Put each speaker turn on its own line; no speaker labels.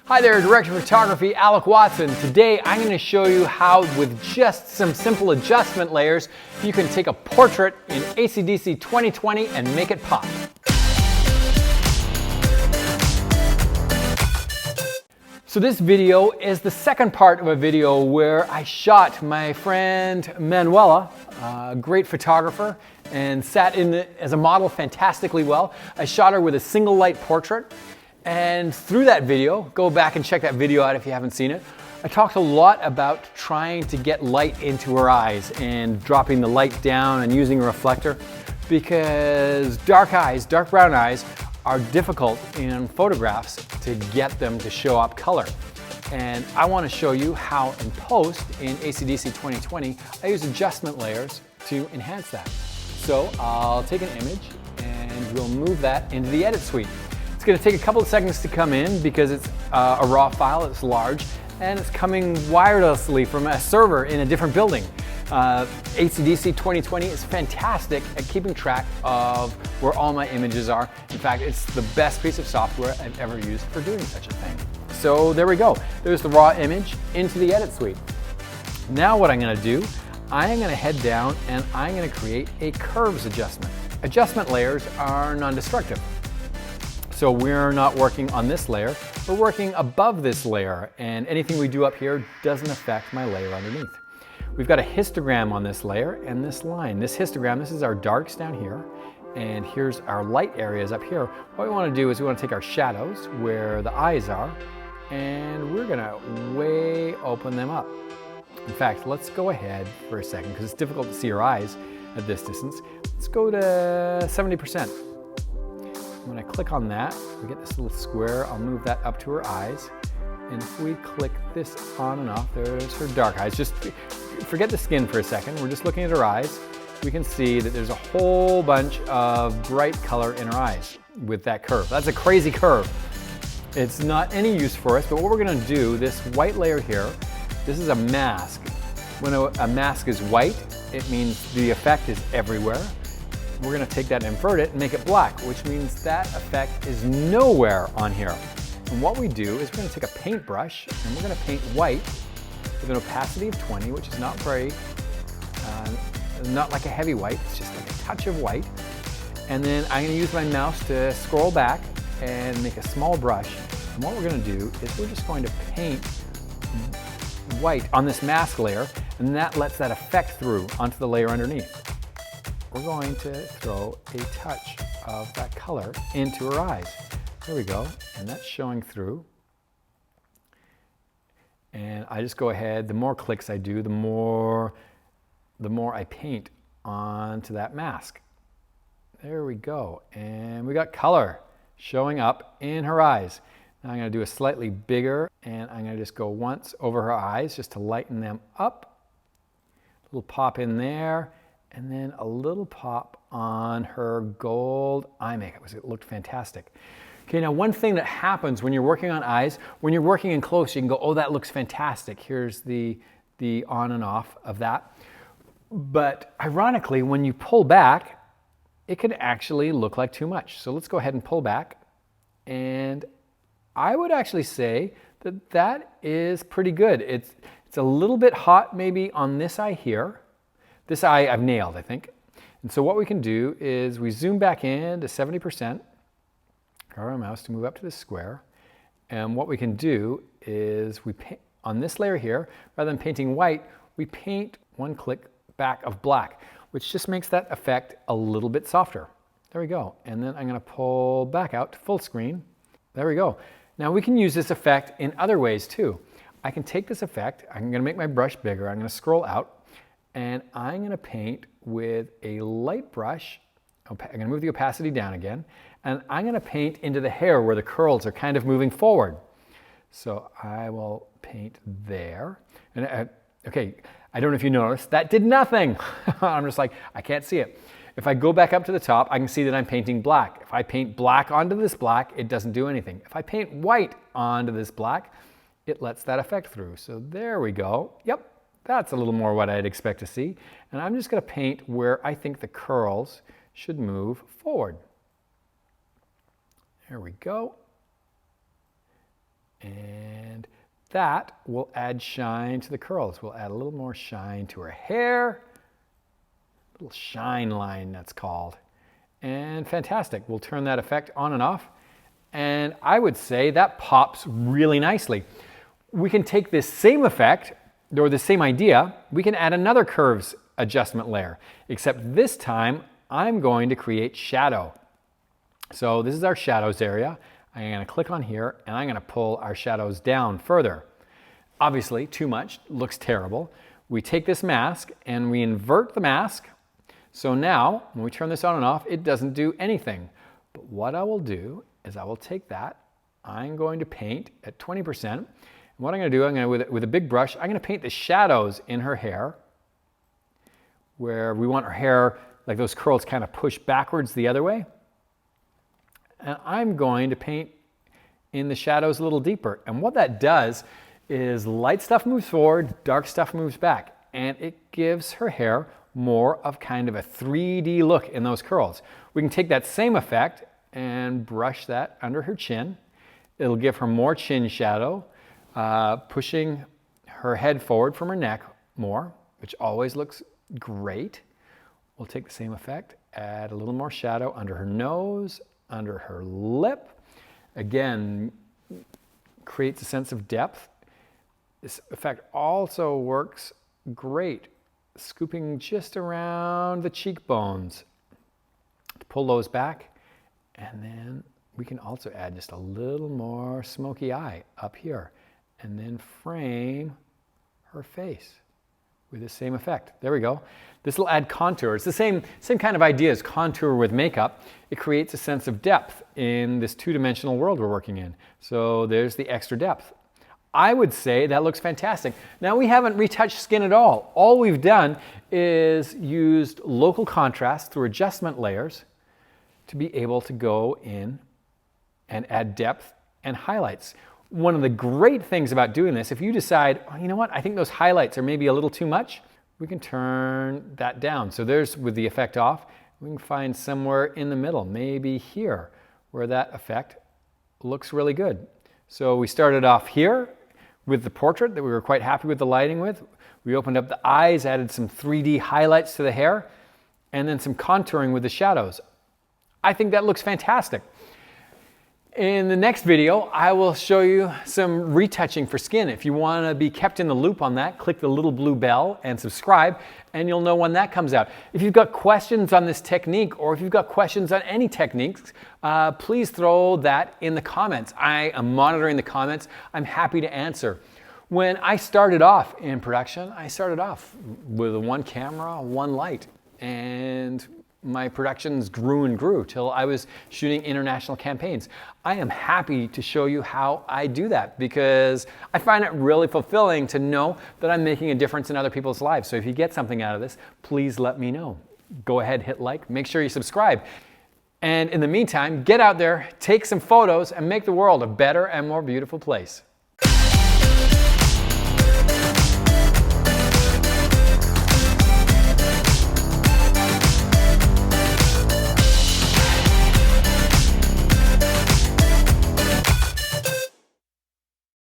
Hi there, Director of Photography, Alec Watson. Today I'm going to show you how, with just some simple adjustment layers, you can take a portrait in AC/DC 2020 and make it pop. So this video is the second part of a video where I shot my friend Manuela, a great photographer, and sat in as a model fantastically well. I shot her with a single light portrait. And through that video, go back and check that video out if you haven't seen it, I talked a lot about trying to get light into her eyes and dropping the light down and using a reflector, because dark eyes, dark brown eyes, are difficult in photographs to get them to show up color. And I want to show you how in post in AC/DC 2020, I use adjustment layers to enhance that. So I'll take an image and we'll move that into the edit suite. It's going to take a couple of seconds to come in because it's a raw file, it's large, and it's coming wirelessly from a server in a different building. AC/DC 2020 is fantastic at keeping track of where all my images are. In fact, it's the best piece of software I've ever used for doing such a thing. So there we go. There's the raw image into the edit suite. Now what I'm going to do, I'm going to head down and I'm going to create a curves adjustment. Adjustment layers are non-destructive. So we're not working on this layer, we're working above this layer, and anything we do up here doesn't affect my layer underneath. We've got a histogram on this layer and this line. This histogram, this is our darks down here, and here's our light areas up here. What we want to do is we want to take our shadows where the eyes are, and we're going to way open them up. In fact, let's go ahead for a second because it's difficult to see your eyes at this distance. Let's go to 70%. When I click on that, we get this little square. I'll move that up to her eyes. And if we click this on and off, there's her dark eyes. Just forget the skin for a second. We're just looking at her eyes. We can see that there's a whole bunch of bright color in her eyes with that curve. That's a crazy curve. It's not any use for us, but what we're gonna do, this white layer here, this is a mask. When a mask is white, it means the effect is everywhere. We're going to take that and invert it and make it black, which means that effect is nowhere on here. And what we do is we're going to take a paintbrush and we're going to paint white with an opacity of 20, which is not very, not like a heavy white, it's just like a touch of white. And then I'm going to use my mouse to scroll back and make a small brush. And what we're going to do is we're just going to paint white on this mask layer, and that lets that effect through onto the layer underneath. We're going to throw a touch of that color into her eyes. There we go, and that's showing through. And I just go ahead, the more clicks I do, the more I paint onto that mask. There we go, and we got color showing up in her eyes. Now I'm going to do a slightly bigger, and I'm going to just go once over her eyes just to lighten them up. A little pop in there. And then a little pop on her gold eye makeup. It looked fantastic. Okay, now one thing that happens when you're working on eyes, when you're working in close, you can go, oh, that looks fantastic. Here's the on and off of that. But ironically, when you pull back, it can actually look like too much. So let's go ahead and pull back. And I would actually say that that is pretty good. It's a little bit hot maybe on this eye here. This eye I've nailed, I think. And so what we can do is we zoom back in to 70%, grab our mouse to move up to this square. And what we can do is we paint on this layer here, rather than painting white, we paint one click back of black, which just makes that effect a little bit softer. There we go. And then I'm gonna pull back out to full screen. There we go. Now we can use this effect in other ways too. I can take this effect, I'm gonna make my brush bigger, I'm gonna scroll out, and I'm going to paint with a light brush. I'm going to move the opacity down again, and I'm going to paint into the hair where the curls are kind of moving forward. So I will paint there. And okay, I don't know if you noticed, that did nothing. I'm just like, I can't see it. If I go back up to the top, I can see that I'm painting black. If I paint black onto this black, it doesn't do anything. If I paint white onto this black, it lets that effect through. So there we go. Yep. That's a little more what I'd expect to see. And I'm just going to paint where I think the curls should move forward. There we go. And That will add shine to the curls. We'll add a little more shine to her hair. Little shine line, that's called. And fantastic. We'll turn that effect on and off. And I would say that pops really nicely. We can take this same effect, or the same idea, we can add another curves adjustment layer, except this time I'm going to create shadow. So this is our shadows area. I'm going to click on here and I'm going to pull our shadows down further. Obviously, too much looks terrible. We take this mask and we invert the mask. So now, when we turn this on and off, it doesn't do anything. But what I will do is I will take that, I'm going to paint at 20%. And what I'm going to do, I'm going to, with a big brush, I'm going to paint the shadows in her hair, where we want her hair, like those curls, kind of push backwards the other way. And I'm going to paint in the shadows a little deeper. And what that does is light stuff moves forward, dark stuff moves back. And it gives her hair more of kind of a 3D look in those curls. We can take that same effect and brush that under her chin. It'll give her more chin shadow, pushing her head forward from her neck more, which always looks great. We'll take the same effect, add a little more shadow under her nose, under her lip. Again, creates a sense of depth. This effect also works great, scooping just around the cheekbones to pull those back. And then we can also add just a little more smoky eye up here and then frame her face with the same effect. There we go. This will add contour. It's the same kind of idea as contour with makeup. It creates a sense of depth in this two-dimensional world we're working in. So there's the extra depth. I would say that looks fantastic. Now, we haven't retouched skin at all. All we've done is used local contrast through adjustment layers to be able to go in and add depth and highlights. One of the great things about doing this, if you decide, oh, you know what, I think those highlights are maybe a little too much, we can turn that down. So there's, with the effect off, we can find somewhere in the middle, maybe here, where that effect looks really good. So we started off here with the portrait that we were quite happy with the lighting with. We opened up the eyes, added some 3D highlights to the hair, and then some contouring with the shadows. I think that looks fantastic. In the next video, I will show you some retouching for skin. If you want to be kept in the loop on that, click the little blue bell and subscribe, and you'll know when that comes out. If you've got questions on this technique, or if you've got questions on any techniques, please throw that in the comments. I am monitoring the comments. I'm happy to answer. When I started off in production, I started off with one camera, one light, and my productions grew and grew till I was shooting international campaigns. I am happy to show you how I do that because I find it really fulfilling to know that I'm making a difference in other people's lives. So if you get something out of this, please let me know. Go ahead, hit like, make sure you subscribe. And in the meantime, get out there, take some photos, and make the world a better and more beautiful place.